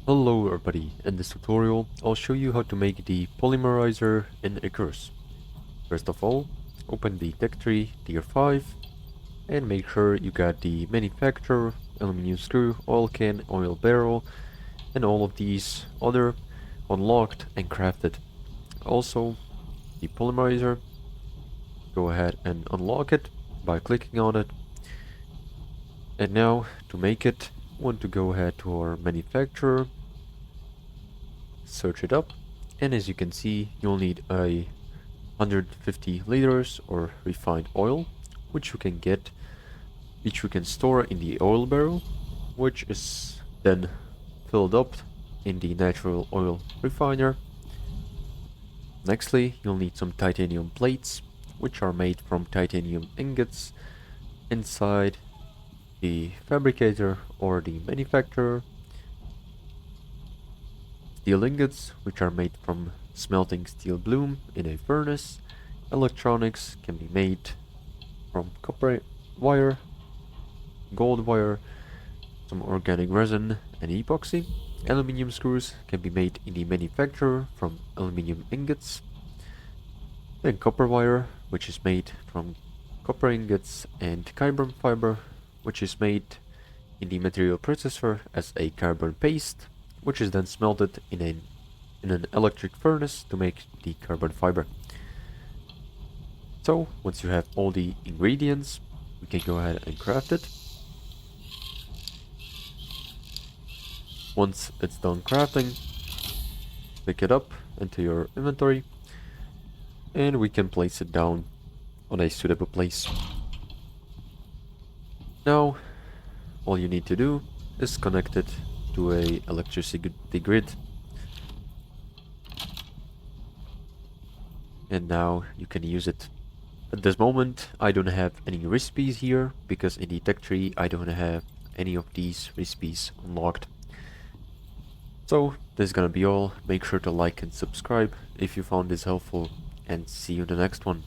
Hello everybody, in this tutorial I'll show you how to make the polymerizer in Icarus. First of all, open the tech tree tier 5 and make sure you got the manufacturer, aluminum screw, oil can, oil barrel and all of these other unlocked and crafted. Also, the polymerizer, go ahead and unlock it by clicking on it. And now to make it, want to go ahead to our manufacturer, search it up, and as you can see you'll need a 150 liters or refined oil, which you can store in the oil barrel, which is then filled up in the natural oil refiner. Nextly, you'll need some titanium plates, which are made from titanium ingots inside the fabricator or the manufacturer. Steel ingots, which are made from smelting steel bloom in a furnace. Electronics can be made from copper wire, gold wire, some organic resin and epoxy. Aluminium screws can be made in the manufacturer from aluminium ingots. Then copper wire, which is made from copper ingots, and carbon fiber, which is made in the material processor as a carbon paste, which is then smelted in an electric furnace to make the carbon fiber. So once you have all the ingredients, we can go ahead and craft it. Once it's done crafting, pick it up into your inventory and we can place it down on a suitable place. Now all you need to do is connect it to a electricity grid, and now you can use it. At this moment I don't have any recipes here because in the tech tree I don't have any of these recipes unlocked. So this is gonna be all. Make sure to like and subscribe if you found this helpful, and see you in the next one.